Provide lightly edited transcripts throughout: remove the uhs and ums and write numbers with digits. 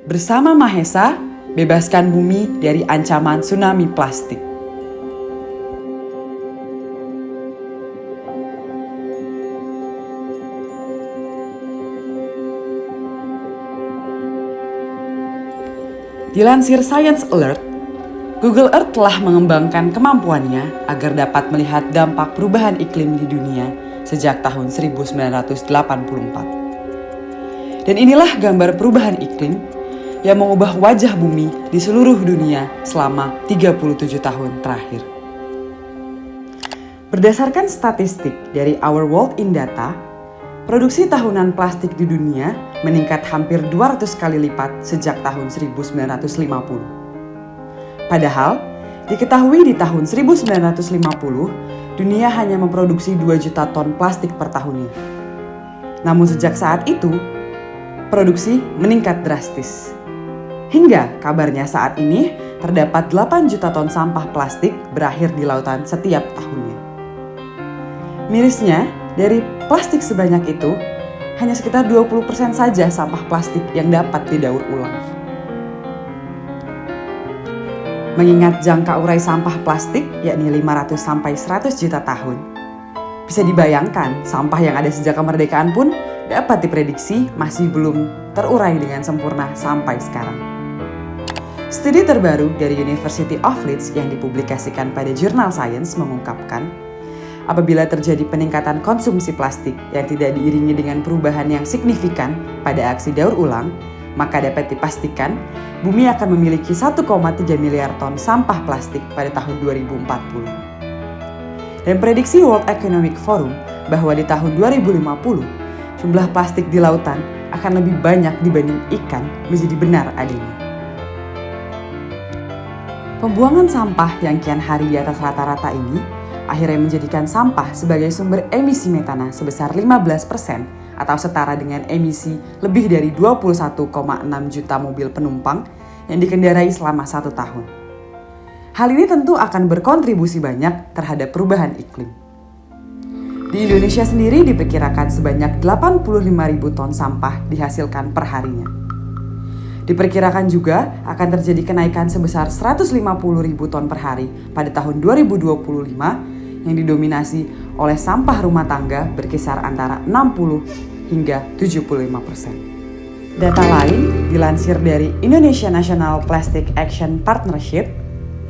Bersama Mahesa, bebaskan bumi dari ancaman tsunami plastik. Dilansir Science Alert, Google Earth telah mengembangkan kemampuannya agar dapat melihat dampak perubahan iklim di dunia sejak tahun 1984. Dan inilah gambar perubahan iklim yang mengubah wajah bumi di seluruh dunia selama 37 tahun terakhir. Berdasarkan statistik dari Our World in Data, produksi tahunan plastik di dunia meningkat hampir 200 kali lipat sejak tahun 1950. Padahal, diketahui di tahun 1950, dunia hanya memproduksi 2 juta ton plastik per tahunnya. Namun sejak saat itu, produksi meningkat drastis. Hingga kabarnya saat ini terdapat 8 juta ton sampah plastik berakhir di lautan setiap tahunnya. Mirisnya, dari plastik sebanyak itu, hanya sekitar 20% saja sampah plastik yang dapat didaur ulang. Mengingat jangka urai sampah plastik yakni 500 sampai 100 juta tahun, bisa dibayangkan sampah yang ada sejak kemerdekaan pun dapat diprediksi masih belum terurai dengan sempurna sampai sekarang. Studi terbaru dari University of Leeds yang dipublikasikan pada jurnal Science mengungkapkan, apabila terjadi peningkatan konsumsi plastik yang tidak diiringi dengan perubahan yang signifikan pada aksi daur ulang, maka dapat dipastikan bumi akan memiliki 1,3 miliar ton sampah plastik pada tahun 2040. Dan prediksi World Economic Forum bahwa di tahun 2050, jumlah plastik di lautan akan lebih banyak dibanding ikan menjadi benar adanya. Pembuangan sampah yang kian hari di atas rata-rata ini akhirnya menjadikan sampah sebagai sumber emisi metana sebesar 15% atau setara dengan emisi lebih dari 21,6 juta mobil penumpang yang dikendarai selama 1 tahun. Hal ini tentu akan berkontribusi banyak terhadap perubahan iklim. Di Indonesia sendiri diperkirakan sebanyak 85.000 ton sampah dihasilkan per harinya. Diperkirakan juga akan terjadi kenaikan sebesar 150.000 ton per hari pada tahun 2025 yang didominasi oleh sampah rumah tangga berkisar antara 60 hingga 75%. Data lain dilansir dari Indonesia National Plastic Action Partnership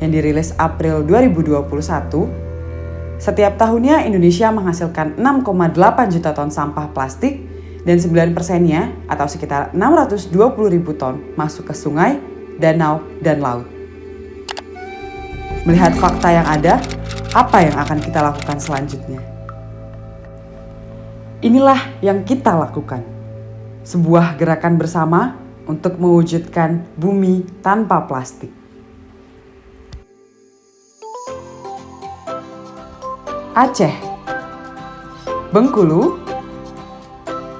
yang dirilis April 2021, setiap tahunnya Indonesia menghasilkan 6,8 juta ton sampah plastik dan 9%-nya atau sekitar 620.000 ton masuk ke sungai, danau, dan laut. Melihat fakta yang ada, apa yang akan kita lakukan selanjutnya? Inilah yang kita lakukan. Sebuah gerakan bersama untuk mewujudkan bumi tanpa plastik. Aceh, Bengkulu,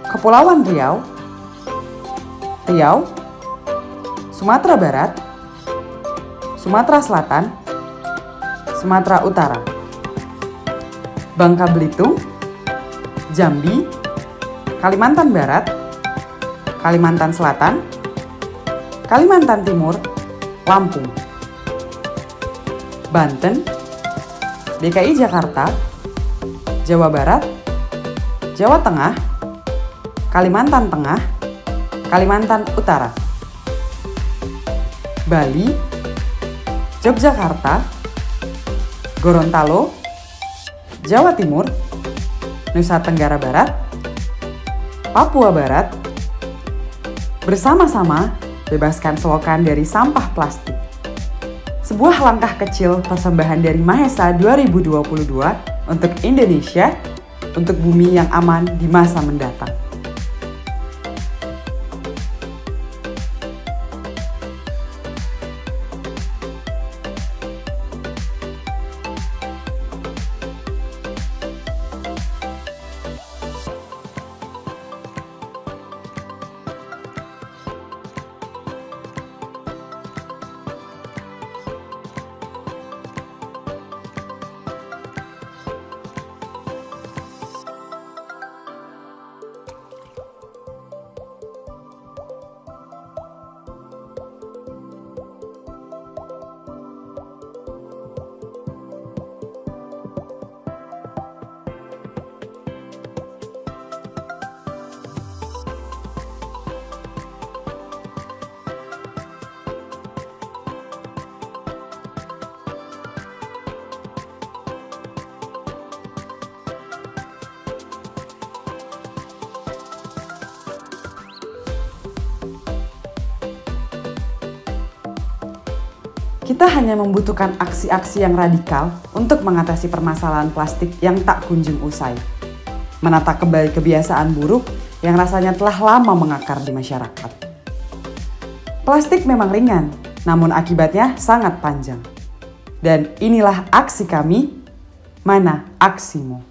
Kepulauan Riau, Sumatera Barat, Sumatera Selatan, Sumatera Utara, Bangka Belitung, Jambi, Kalimantan Barat, Kalimantan Selatan, Kalimantan Timur, Lampung, Banten, DKI Jakarta, Jawa Barat, Jawa Tengah, Kalimantan Tengah, Kalimantan Utara, Bali, Yogyakarta, Gorontalo, Jawa Timur, Nusa Tenggara Barat, Papua Barat. Bersama-sama bebaskan selokan dari sampah plastik. Sebuah langkah kecil persembahan dari Mahesa 2022 untuk Indonesia, untuk bumi yang aman di masa mendatang. Kita hanya membutuhkan aksi-aksi yang radikal untuk mengatasi permasalahan plastik yang tak kunjung usai. Menata kembali kebiasaan buruk yang rasanya telah lama mengakar di masyarakat. Plastik memang ringan, namun akibatnya sangat panjang. Dan inilah aksi kami, mana aksimu?